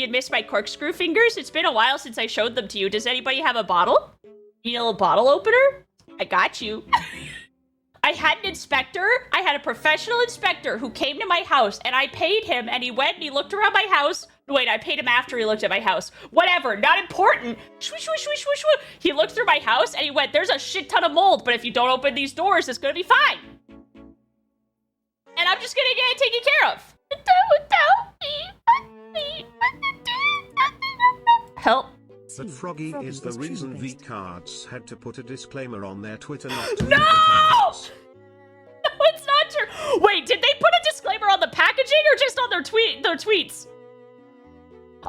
you'd miss my corkscrew fingers. It's been a while since I showed them to you. Does anybody have a bottle? You need a little bottle opener? I got you. I had an inspector. I had a professional inspector who came to my house, and I paid him, and he went and he looked around my house. Wait, I paid him after he looked at my house. Whatever, not important. Shwish, shwish, shwish, shwish, shwish. He looked through my house, and he went, there's a shit ton of mold, but if you don't open these doors, it's gonna be fine. And I'm just gonna get it taken care of. Help. But Froggy is the reason V-Cards had to put a disclaimer on their Twitter not to No! read accounts. No, it's not true. Wait, did they put a disclaimer on the packaging or just on their tweets?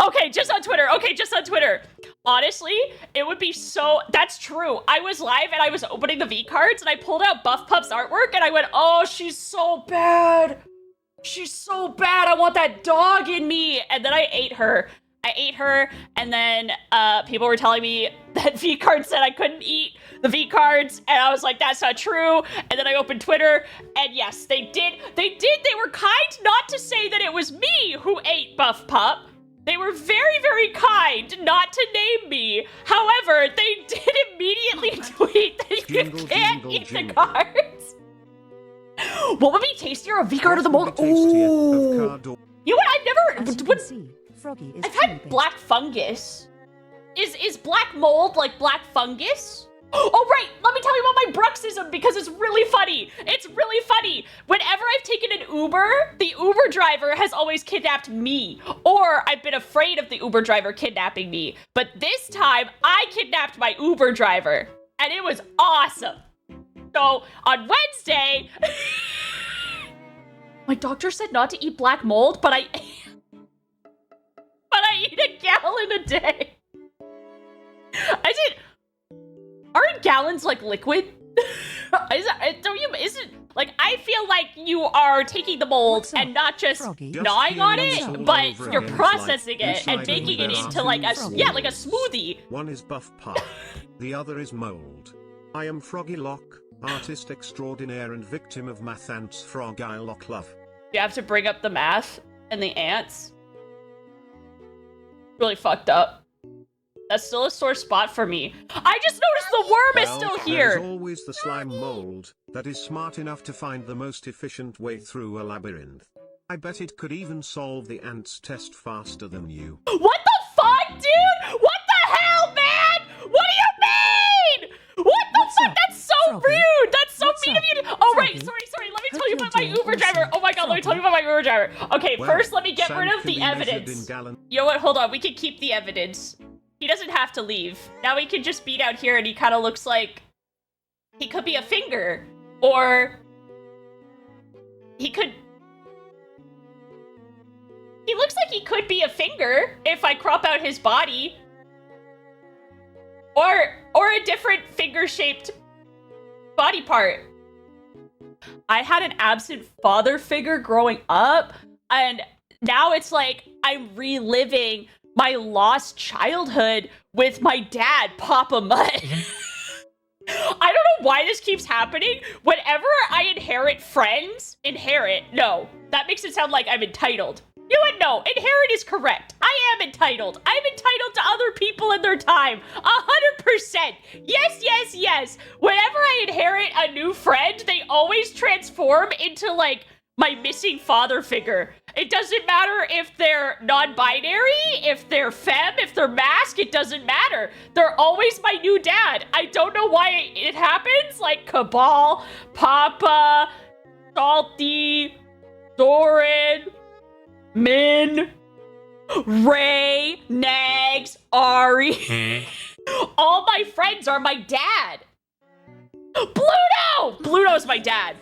Okay, just on Twitter. Okay, just on Twitter. Honestly, it would be so... That's true. I was live and I was opening the V-Cards and I pulled out Buff Pup's artwork and I went, oh, she's so bad. She's so bad. I want that dog in me. And then I ate her. And then people were telling me that V-Cards said I couldn't eat the V-Cards, and I was like, that's not true. And then I opened Twitter, and yes, they did. They were kind not to say that it was me who ate Buff Pup. They were very, very kind not to name me. However, they did immediately tweet that you can't eat the cards. What would be tastier, a V-Card or the mold? Ooh. You know what? I've never... Froggy is I've had black fungus. Is black mold like black fungus? Oh, right. Let me tell you about my bruxism because it's really funny. It's really funny. Whenever I've taken an Uber, the Uber driver has always kidnapped me. Or I've been afraid of the Uber driver kidnapping me. But this time, I kidnapped my Uber driver. And it was awesome. So, on Wednesday... my doctor said not to eat black mold, but I eat a gallon a day. Aren't gallons like liquid? Like, I feel like you are taking the mold and not just gnawing on it, but you're processing it and making it into like a smoothie. One is Buff Pup, the other is mold. I am FroggyLoch, artist extraordinaire and victim of math ants. FroggyLoch love. You have to bring up the math and the ants. Really fucked up. That's still a sore spot for me. I just noticed the worm is still here. There's always the slime mold that is smart enough to find the most efficient way through a labyrinth. I bet it could even solve the ants test faster than you. What the fuck, dude? What the hell, man? What do you mean? What the fuck? That's so rude. That's so mean of you. Oh, right. Sorry. Let me tell you about my Uber driver. Oh my god, let me tell you about my Uber driver. Okay, first let me get rid of the evidence. You know what? Hold on. We can keep the evidence. He doesn't have to leave. Now he can just be out here and he kind of looks like he could be a finger. Or he looks like he could be a finger if I crop out his body. Or a different finger-shaped body part. I had an absent father figure growing up, and now it's like I'm reliving my lost childhood with my dad, Papa Mutt. I don't know why this keeps happening. Whenever I inherit friends, no, that makes it sound like I'm entitled. You know what? No, inherit is correct. I am entitled. I'm entitled to other people and their time. 100%. Yes. Whenever I inherit a new friend, they always transform into, like, my missing father figure. It doesn't matter if they're non-binary, if they're femme, if they're masc, it doesn't matter. They're always my new dad. I don't know why it happens. Like Cabal, Papa, Salty, Doran, Min, Ray, Nags, Ari. All my friends are my dad. Bluto's my dad.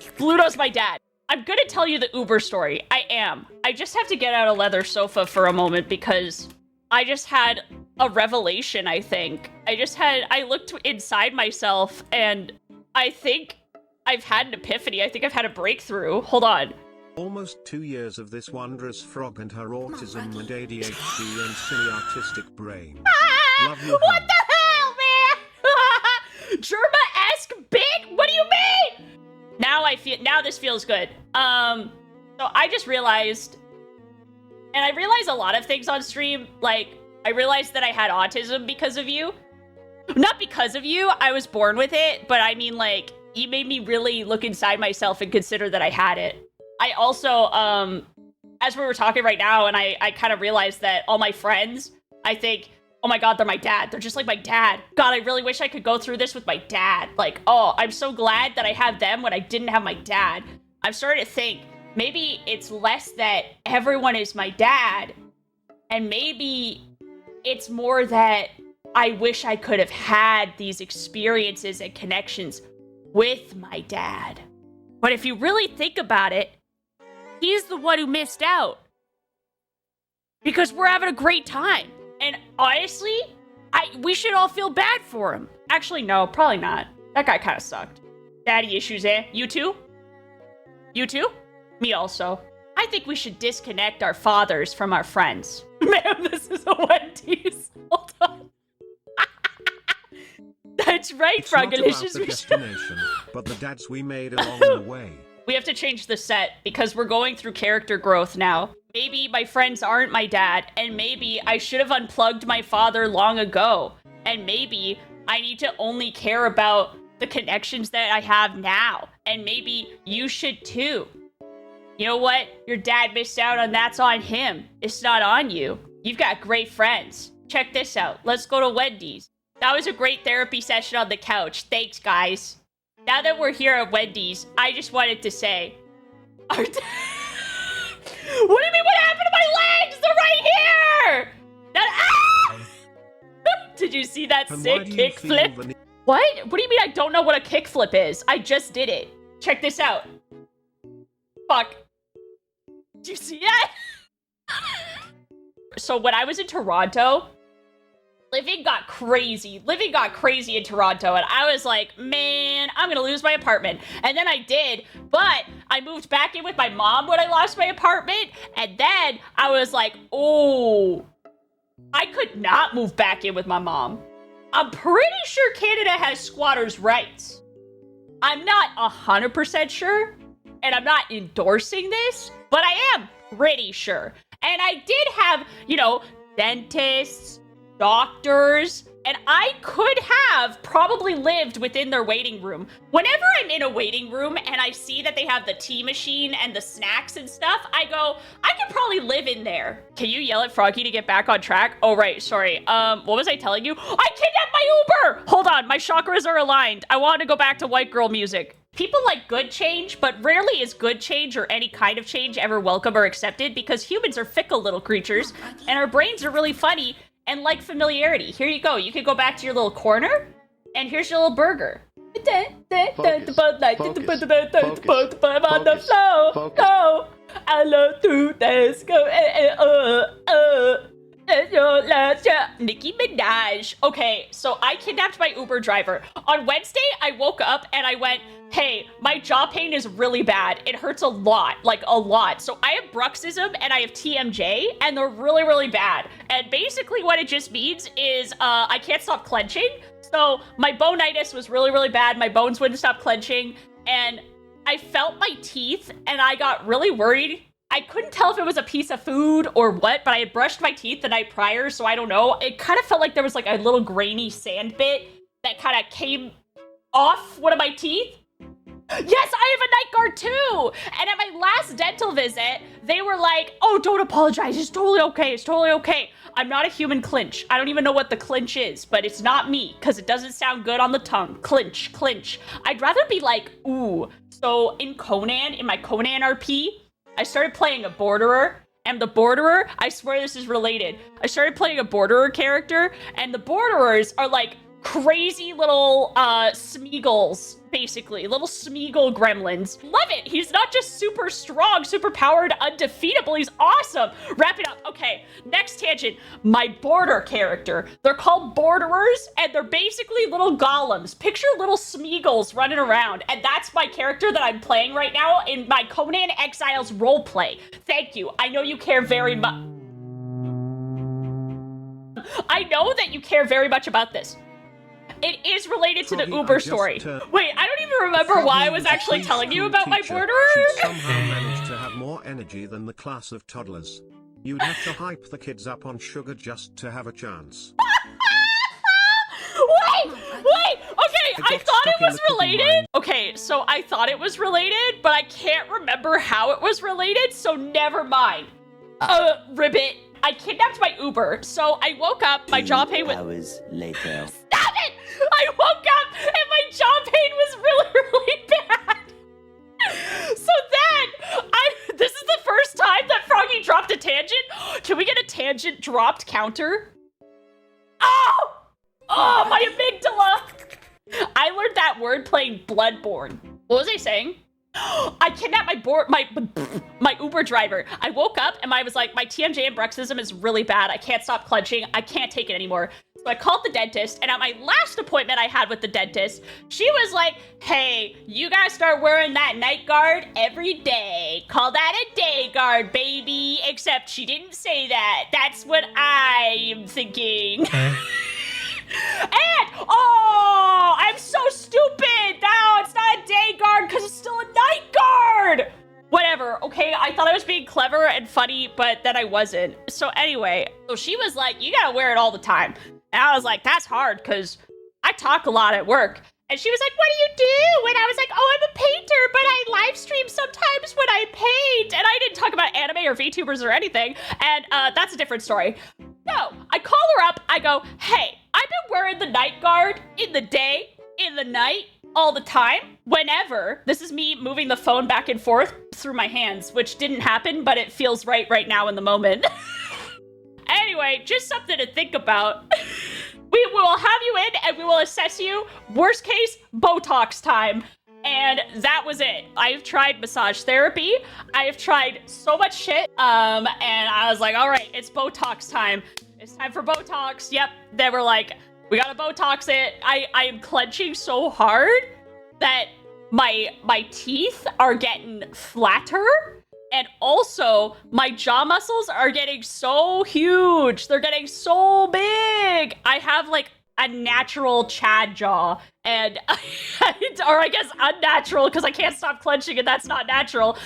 I'm gonna tell you the Uber story. I am. I just have to get out a leather sofa for a moment because I just had a revelation, I think. I looked inside myself and I think I've had an epiphany. I think I've had a breakthrough. Hold on. Almost 2 years of this wondrous frog and her autism and ADHD and silly artistic brain. Love you. What the hell, man? Germa-esque bit? What do you mean? Now this feels good. So I just realized And I realize a lot of things on stream. Like, I realized that I had autism because of you. Not because of you, I was born with it, but I mean, like, you made me really look inside myself and consider that I had it. I also, as we were talking right now, and I kind of realized that all my friends, I think, oh my god, they're my dad. They're just like my dad. God, I really wish I could go through this with my dad. Like, oh, I'm so glad that I have them when I didn't have my dad. I'm starting to think, maybe it's less that everyone is my dad, and maybe it's more that I wish I could have had these experiences and connections with my dad. But if you really think about it, he's the one who missed out. Because we're having a great time. And honestly, we should all feel bad for him. Actually, no, probably not. That guy kind of sucked. Daddy issues, eh? You too? You too? Me also. I think we should disconnect our fathers from our friends. Man, this is a Wendy's. Hold on. That's right, It's not about Froggy. the destination, but the dads we made along the way. We have to change the set because we're going through character growth now. Maybe my friends aren't my dad, and maybe I should have unplugged my father long ago. And maybe I need to only care about the connections that I have now. And maybe you should too. You know what? Your dad missed out on that's on him. It's not on you. You've got great friends. Check this out. Let's go to Wendy's. That was a great therapy session on the couch. Thanks, guys. Now that we're here at Wendy's, I just wanted to say... What do you mean, what happened to my legs? They're right here! Did you see that sick kickflip? What? What do you mean I don't know what a kickflip is? I just did it. Check this out. Fuck. Did you see that? So when I was in Toronto... Living got crazy. Living got crazy in Toronto, and I was like, man, I'm gonna lose my apartment. And then I did, but I moved back in with my mom when I lost my apartment, and then I was like, oh, I could not move back in with my mom. I'm pretty sure Canada has squatters' rights. I'm not 100% sure, and I'm not endorsing this, but I am pretty sure. And I did have, you know, dentists, doctors, and I could have probably lived within their waiting room. Whenever I'm in a waiting room and I see that they have the tea machine and the snacks and stuff, I go, I could probably live in there. Can you yell at Froggy to get back on track? Oh, right, sorry. What was I telling you? I kidnapped my Uber! Hold on, my chakras are aligned. I want to go back to white girl music. People like good change, but rarely is good change or any kind of change ever welcome or accepted because humans are fickle little creatures and our brains are really funny and like familiarity. Here you go. You can go back to your little corner, and here's your little burger. Focus. On the floor. Go. I love to dance. Go. Nicki Minaj. Okay, so I kidnapped my Uber driver. On Wednesday, I woke up and I went, hey, my jaw pain is really bad. It hurts a lot, like a lot. So I have bruxism and I have TMJ, and they're really, really bad. And basically what it just means is I can't stop clenching. So my bonitis was really, really bad. My bones wouldn't stop clenching. And I felt my teeth and I got really worried. I couldn't tell if it was a piece of food or what, but I had brushed my teeth the night prior, so I don't know. It kind of felt like there was like a little grainy sand bit that kind of came off one of my teeth. Yes, I have a night guard too! And at my last dental visit, they were like, oh, don't apologize, it's totally okay, it's totally okay. I'm not a human clinch. I don't even know what the clinch is, but it's not me, because it doesn't sound good on the tongue. Clinch, clinch. I'd rather be like, ooh. So in Conan, in my Conan RP, I started playing a borderer, and the borderer, I swear this is related. I started playing a borderer character, and the borderers are like crazy little Smeagol's, basically. Little Smeagol gremlins. Love it! He's not just super strong, super powered, undefeatable, he's awesome! Wrap it up. Okay, next tangent. My border character. They're called borderers, and they're basically little golems. Picture little Smeagols running around, and that's my character that I'm playing right now in my Conan Exiles roleplay. Thank you. I know you care very much. I know that you care very much about this. It is related to the Froggy, Uber story. Wait, I don't even remember why I was actually Froggy telling you school about my teacher. borderer. She somehow managed to have more energy than the class of toddlers. You'd have to hype the kids up on sugar just to have a chance. Wait! Okay, I thought it was related. Okay, so I thought it was related, but I can't remember how it was related, so never mind. Ribbit. I kidnapped my Uber, so I woke up, my jaw pain was— 2 hours later. Stop it! I woke up and my jaw pain was really, really bad. So then, this is the first time that Froggy dropped a tangent. Can we get a tangent dropped counter? Oh! Oh, my amygdala! I learned that word playing Bloodborne. What was I saying? I kidnapped my Uber driver. I woke up and I was like, my TMJ and bruxism is really bad. I can't stop clenching. I can't take it anymore. So I called the dentist, and at my last appointment I had with the dentist, she was like, hey, you gotta start wearing that night guard every day. Call that a day guard, baby. Except she didn't say that. That's what I am thinking. And, oh, I'm so stupid. No, it's not a day guard because it's still a night guard. Whatever, okay? I thought I was being clever and funny, but then I wasn't. So anyway, so she was like, you gotta wear it all the time. And I was like, that's hard because I talk a lot at work. And she was like, what do you do? And I was like, oh, I'm a painter, but I live stream sometimes when I paint. And I didn't talk about anime or VTubers or anything. And that's a different story. No, I call her up. I go, hey, I've been wearing the night guard in the day, in the night, all the time, whenever. This is me moving the phone back and forth through my hands, which didn't happen, but it feels right now in the moment. Anyway, just something to think about. We will have you in and we will assess you. Worst case, Botox time. And that was it. I've tried massage therapy. I have tried so much shit. And I was like, all right, it's Botox time. It's time for Botox. Yep. They were like, we gotta Botox it. I am clenching so hard that my teeth are getting flatter. And also, my jaw muscles are getting so huge. They're getting so big. I have like a natural Chad jaw. And, or I guess unnatural because I can't stop clenching and that's not natural.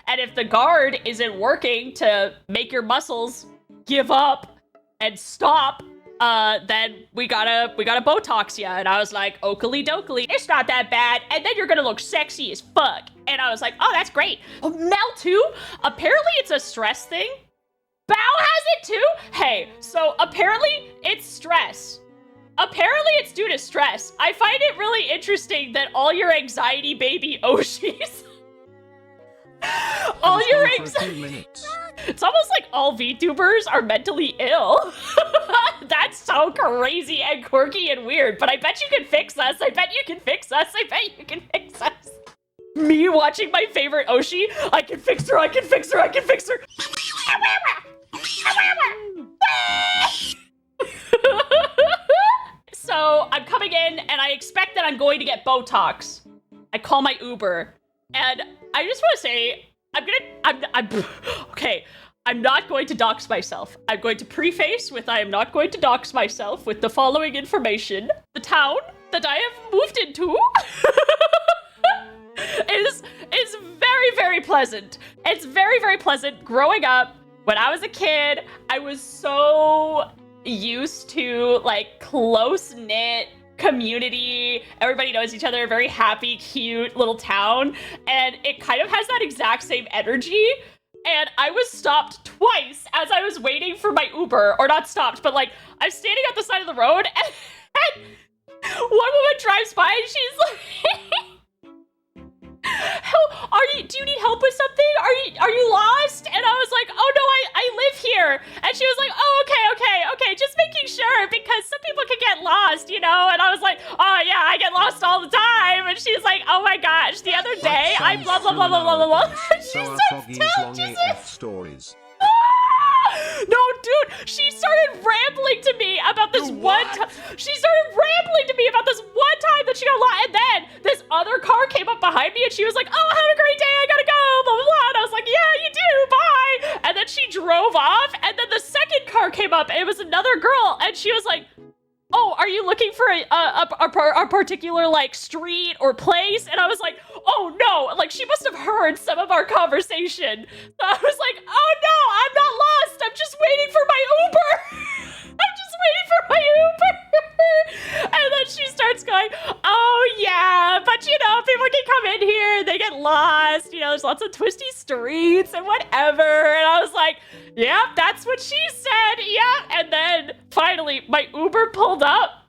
And if the guard isn't working to make your muscles give up and stop, then we gotta Botox ya. And I was like, oakley dokley, it's not that bad. And then you're gonna look sexy as fuck. And I was like, oh, that's great. Oh, Mel too? Apparently it's a stress thing. Bao has it too? Hey, so apparently it's stress. Apparently it's due to stress. I find it really interesting that all your anxiety baby Oshis, all your anxiety, it's almost like all VTubers are mentally ill. That's so crazy and quirky and weird, but I bet you can fix us. I bet you can fix us. I bet you can fix us. Me watching my favorite Oshi, I can fix her, I can fix her, I can fix her. So I'm coming in and I expect that I'm going to get Botox. I call my Uber and I just want to say, okay, I'm not going to dox myself. I'm going to preface with I am not going to dox myself with the following information. The town that I have moved into is very, very pleasant. It's very, very pleasant. Growing up, when I was a kid, I was so used to like close-knit community. Everybody knows each other, very happy, cute little town. And it kind of has that exact same energy. And I was stopped twice as I was waiting for my Uber, or not stopped, but like I'm standing at the side of the road and one woman drives by and she's like, do you need help with something? Are you lost? And I was like, oh no, I live here. And she was like, oh, okay, just making sure because some people can get lost, you know? And I was like, oh yeah, I get lost all the time. And she's like, oh my gosh, the other day I blah, blah, blah, blah, blah, blah, blah. So are Froggy's long AF stories. No, dude, she started rambling to me about this one time. She started rambling to me about this one time that she got lost. And then this other car came up behind me and she was like, oh, have a great day. I gotta go, blah, blah, blah. And I was like, yeah, you do. Bye. And then she drove off. And then the second car came up and it was another girl. And she was like, oh, are you looking for a particular like street or place? And I was like, oh no, like she must have heard some of our conversation. So I was like, oh no, I'm not lost. just waiting for my Uber. I'm just waiting for my Uber. And then she starts going, oh yeah, but you know, people can come in here, they get lost, you know, there's lots of twisty streets and whatever. And I was like, yeah, that's what she said, yeah. And then finally my Uber pulled up.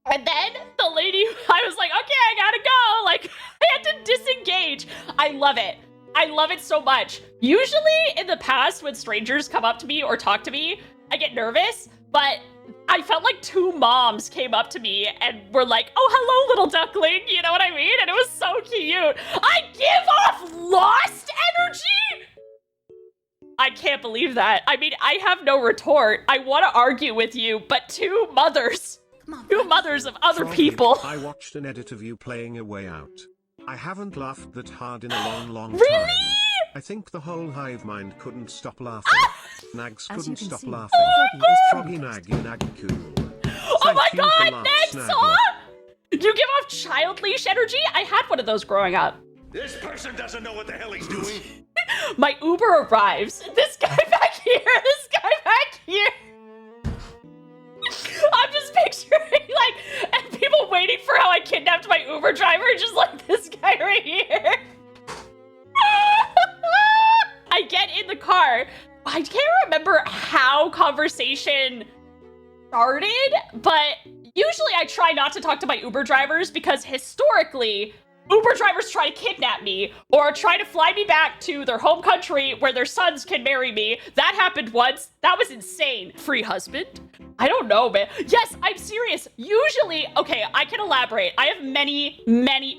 And then the lady, I was like, okay, I gotta go. Like, I had to disengage. I love it. I love it so much. Usually in the past, when strangers come up to me or talk to me, I get nervous, but I felt like two moms came up to me and were like, oh, hello, little duckling. You know what I mean? And it was so cute. I give off lost energy. I can't believe that. I mean, I have no retort. I want to argue with you, but two mothers. Two mothers of other Froggy, people. I watched an edit of you playing A Way Out. I haven't laughed that hard in a long time. Really? I think the whole hive mind couldn't stop laughing. Nags couldn't stop laughing. Froggy nag, you nag cool. Oh my god, Ned saw? You give off child leash energy? I had one of those growing up. This person doesn't know what the hell he's doing. My Uber arrives. This guy back here, this guy back here. I'm just picturing, like, and people waiting for how I kidnapped my Uber driver, just like this guy right here. I get in the car. I can't remember how conversation started, but usually I try not to talk to my Uber drivers because historically, Uber drivers try to kidnap me or try to fly me back to their home country where their sons can marry me. That happened once. That was insane. Free husband? I don't know, man. Yes, I'm serious. Usually, okay, I can elaborate. I have many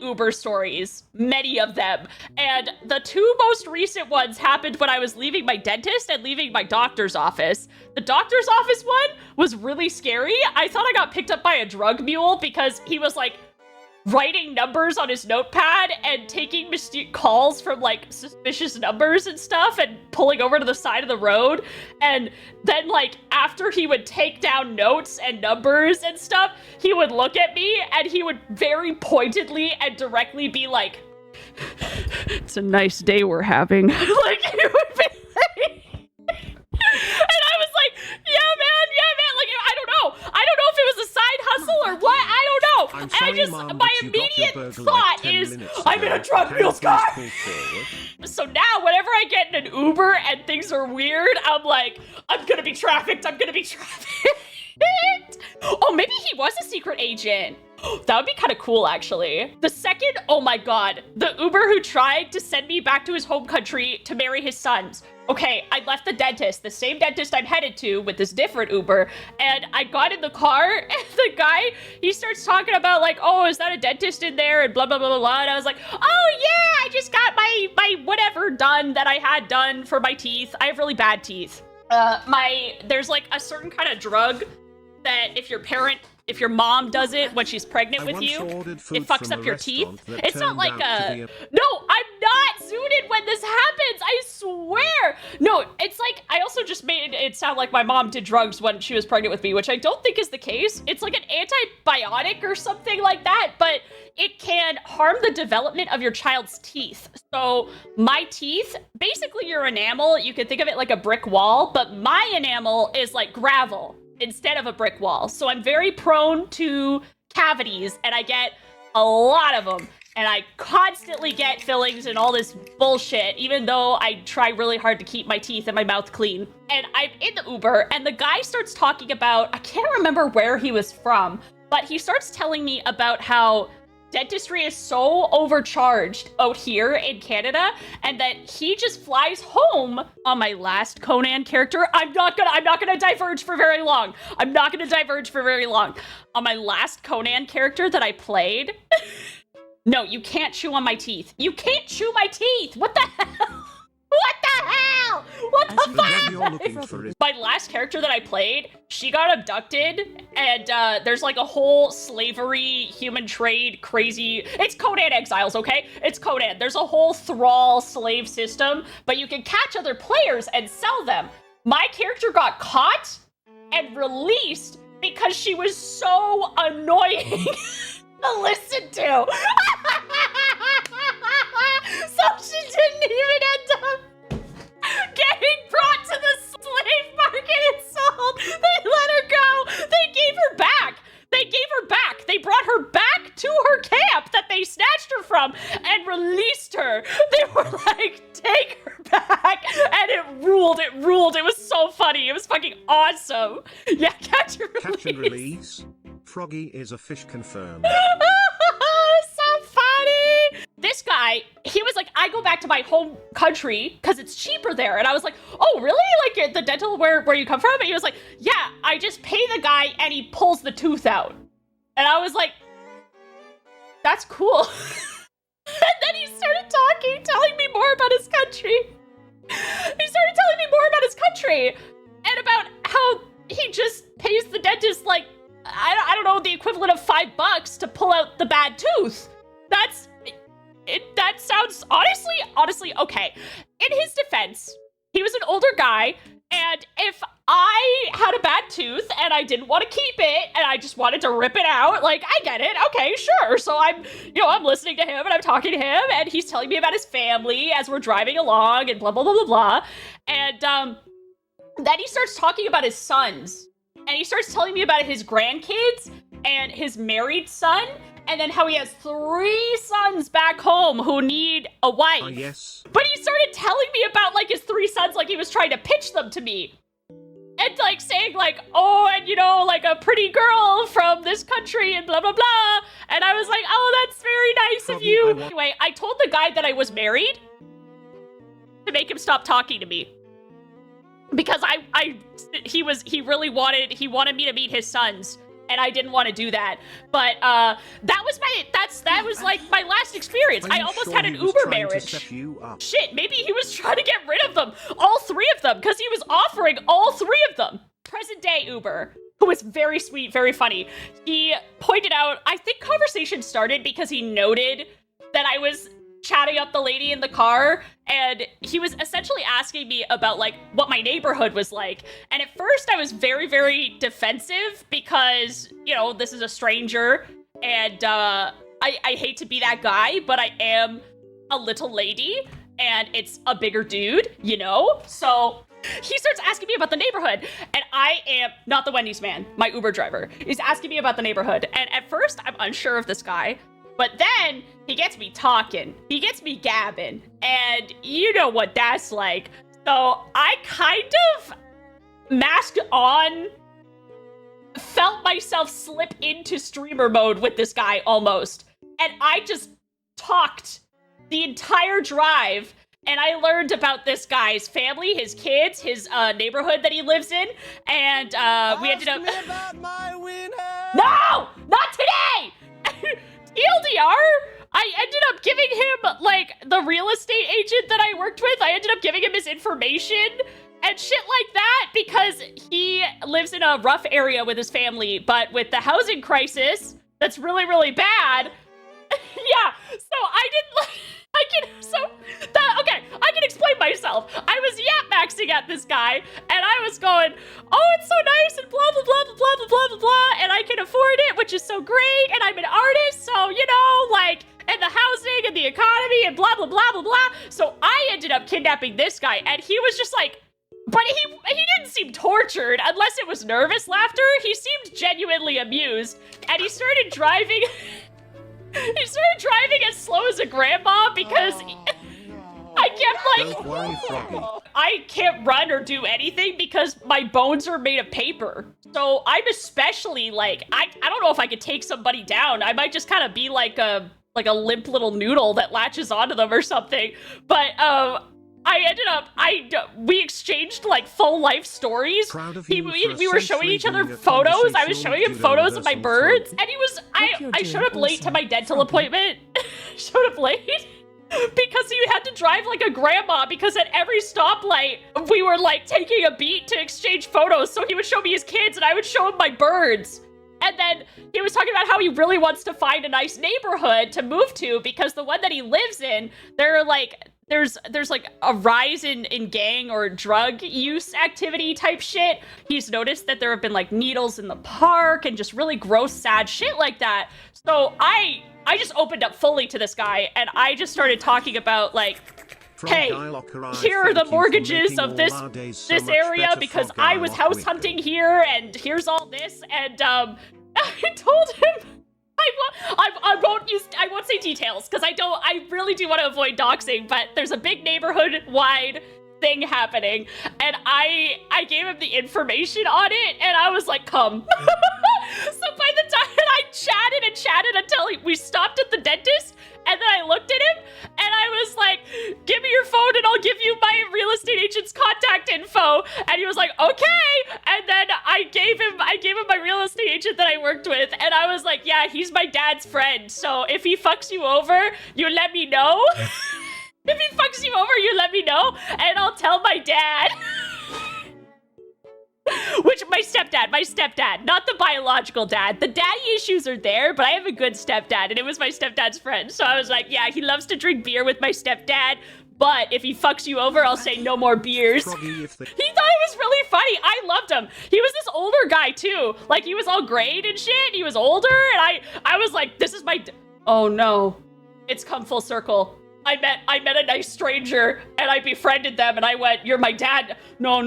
Uber stories, many of them. And the two most recent ones happened when I was leaving my dentist and leaving my doctor's office. The doctor's office one was really scary. I thought I got picked up by a drug mule because he was like, writing numbers on his notepad and taking calls from like suspicious numbers and stuff and pulling over to the side of the road. And then like after he would take down notes and numbers and stuff, he would look at me and he would very pointedly and directly be like, it's a nice day we're having. Like it would be like, and I was like, yeah, man. Like, I don't know if it was a side hustle or what. I don't know. I'm sorry, Mom, my but you got your immediate burger thought like 10 is, minutes I'm in ago. a drug Can you mule's please car. pull forward? So now, whenever I get in an Uber and things are weird, I'm like, I'm gonna be trafficked. Oh, maybe he was a secret agent. That would be kind of cool, actually. The second, oh my god, the Uber who tried to send me back to his home country to marry his sons. Okay, I left the dentist, the same dentist I'm headed to with this different Uber, and I got in the car, and the guy, he starts talking about like, oh, is that a dentist in there, and blah, blah, blah, blah, blah, and I was like, oh yeah, I just got my whatever done that I had done for my teeth. I have really bad teeth. There's like a certain kind of drug that if your mom does it when she's pregnant with you, it fucks up your teeth. It's not like no, I'm not zooted when this happens, I swear. No, it's like, I also just made it sound like my mom did drugs when she was pregnant with me, which I don't think is the case. It's like an antibiotic or something like that, but it can harm the development of your child's teeth. So my teeth, basically your enamel, you can think of it like a brick wall, but my enamel is like gravel instead of a brick wall. So I'm very prone to cavities and I get a lot of them. And I constantly get fillings and all this bullshit, even though I try really hard to keep my teeth and my mouth clean. And I'm in the Uber and the guy starts talking about, I can't remember where he was from, but he starts telling me about how dentistry is so overcharged out here in Canada, and that he just flies home on my last Conan character. I'm not gonna diverge for very long. On my last Conan character that I played. No, you can't chew on my teeth. You can't chew my teeth. What the hell? What the hell? What the fuck? My last character that I played, she got abducted, and there's like a whole slavery, human trade, crazy... It's Conan Exiles, okay? It's Conan. There's a whole thrall slave system, but you can catch other players and sell them. My character got caught and released because she was so annoying to listen to. So she didn't even end up getting brought to the slave were like, take her back. And it ruled. It was so funny. It was fucking awesome. Yeah, catch and release. Catch and release. Froggy is a fish confirmed. So funny. This guy, he was like, I go back to my home country because it's cheaper there. And I was like, oh, really? Like the dental where you come from? And he was like, yeah, I just pay the guy and he pulls the tooth out. And I was like, that's cool. And then he started talking, telling me more about his country. He started telling me more about his country and about how he just pays the dentist like, I don't know, the equivalent of $5 to pull out the bad tooth. That sounds honestly okay. In his defense, he was an older guy, and if I had a bad tooth and I didn't want to keep it and I just wanted to rip it out, like, I get it. Okay, sure. So I'm listening to him and I'm talking to him and he's telling me about his family as we're driving along and blah, blah, blah, blah, blah. And then he starts talking about his sons. And he starts telling me about his grandkids and his married son, and then how he has 3 sons back home who need a wife. Yes. But he started telling me about, like, his 3 sons like he was trying to pitch them to me. And, like, saying, like, oh, and, like, a pretty girl from this country and blah, blah, blah. And I was like, oh, that's very nice of you. Anyway, I told the guy that I was married to make him stop talking to me. Because he wanted me to meet his sons, and I didn't want to do that. But that was like my last experience. I almost had an Uber marriage. Shit, maybe he was trying to get rid of them, all 3 of them, because he was offering all 3 of them. Present day Uber, who was very sweet, very funny. He pointed out, I think conversation started because he noted that I was chatting up the lady in the car, and he was essentially asking me about like what my neighborhood was like. And at first I was very, very defensive because, this is a stranger, and I hate to be that guy, but I am a little lady and it's a bigger dude, So he starts asking me about the neighborhood, and I am not the Wendy's man. My Uber driver is asking me about the neighborhood, and at first I'm unsure of this guy. But then he gets me talking, he gets me gabbing, and you know what that's like. So I kind of masked on, felt myself slip into streamer mode with this guy almost. And I just talked the entire drive, and I learned about this guy's family, his kids, his neighborhood that he lives in, and we ended up... No! Not today! TLDR, I ended up giving him, like, the real estate agent that I worked with, I ended up giving him his information and shit like that because he lives in a rough area with his family, but with the housing crisis, that's really, really bad. Yeah, so I can explain myself. I was yap maxing at this guy, and I was going, oh, it's so nice, and blah, blah, blah, blah, blah, blah, blah, blah, and I can afford it, which is so great, and I'm an artist, so, like, and the housing, and the economy, and blah, blah, blah, blah, blah. So I ended up kidnapping this guy, and he was just like, but he didn't seem tortured, unless it was nervous laughter. He seemed genuinely amused, and he started driving... He started driving as slow as a grandma because I kept I can't run or do anything because my bones are made of paper. So I'm especially like, I don't know if I could take somebody down. I might just kind of be like a limp little noodle that latches onto them or something. But we exchanged like full life stories. We were showing each other photos. I was showing him photos of my birds, and I showed up late to my dental appointment. Showed up late because he had to drive like a grandma because at every stoplight we were like taking a beat to exchange photos. So he would show me his kids and I would show him my birds. And then he was talking about how he really wants to find a nice neighborhood to move to because the one that he lives in, there's like a rise in gang or drug use activity type shit. He's noticed that there have been like needles in the park and just really gross, sad shit like that. So I just opened up fully to this guy and I just started talking about like, hey, here are the mortgages of this area because I was house hunting here and here's all this. And I told him I won't say details because I really do want to avoid doxing, but there's a big neighborhood-wide thing happening, and I gave him the information on it, and I was like, come. So by the time I chatted until we stopped at the dentist, and then I looked at him, and I was like, give me your phone and I'll give you my real estate agent's contact info. And he was like, okay. And then I gave him my real estate agent that I worked with, and I was like, yeah, he's my dad's friend. So if he fucks you over, you let me know. If he fucks you over, you let me know, and I'll tell my dad. Which, my stepdad, not the biological dad. The daddy issues are there, but I have a good stepdad, and it was my stepdad's friend. So I was like, yeah, he loves to drink beer with my stepdad, but if he fucks you over, I'll say no more beers. He thought it was really funny. I loved him. He was this older guy, too. Like, he was all grayed and shit. He was older, and I was like, this is my... Oh, no. It's come full circle. I met a nice stranger, and I befriended them, and I went, you're my dad. No.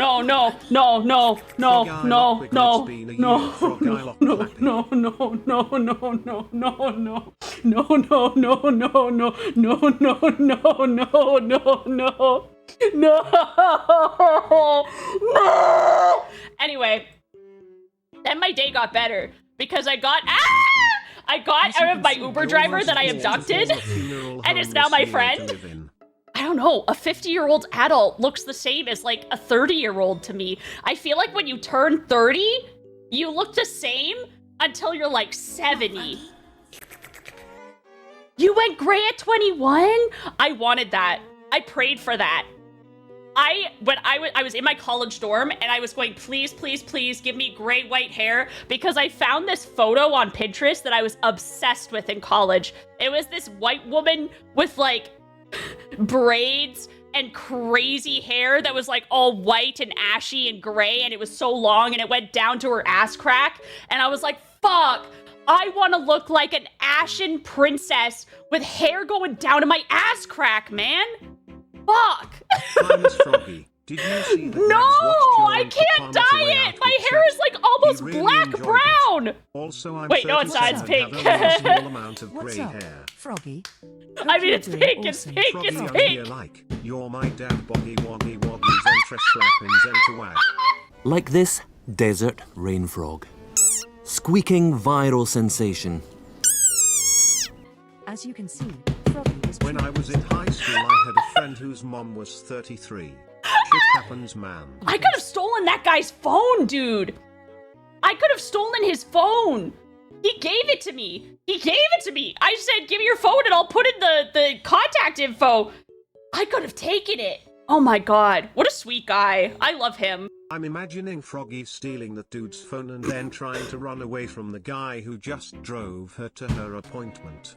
Anyway, then my day got better because I got out of my Uber driver that I abducted, and is now my friend. I don't know, a 50-year-old adult looks the same as like a 30-year-old to me. I feel like when you turn 30, you look the same until you're like 70. You went gray at 21? I wanted that. I prayed for that. I was in my college dorm, and I was going, please, please, please give me gray white hair, because I found this photo on Pinterest that I was obsessed with in college. It was this white woman with like braids and crazy hair that was like all white and ashy and gray, and it was so long and it went down to her ass crack. And I was like, fuck, I want to look like an ashen princess with hair going down to my ass crack, man. Fuck. Hi, Miss Froggy. Did you see that? No, I can't dye it. My hair is like almost really black brown. Also, I'm wait, no, it's not. It's pink. A small amount of What's gray up, hair. Froggy? I mean, it's pink. It's pink. Froggy, It's I'm pink. here like you're my dad. Boggy woggy woggies and fresh slappings and to wag. Like this desert rain frog. Squeaking viral sensation. As you can see, Froggy is When I was in high school, I had a friend whose mom was 33. Shit happens, man. I could have stolen that guy's phone, dude. I could have stolen his phone. He gave it to me. I said, give me your phone and I'll put in the contact info. I could have taken it. Oh my god. What a sweet guy. I love him. I'm imagining Froggy stealing that dude's phone and then trying to run away from the guy who just drove her to her appointment.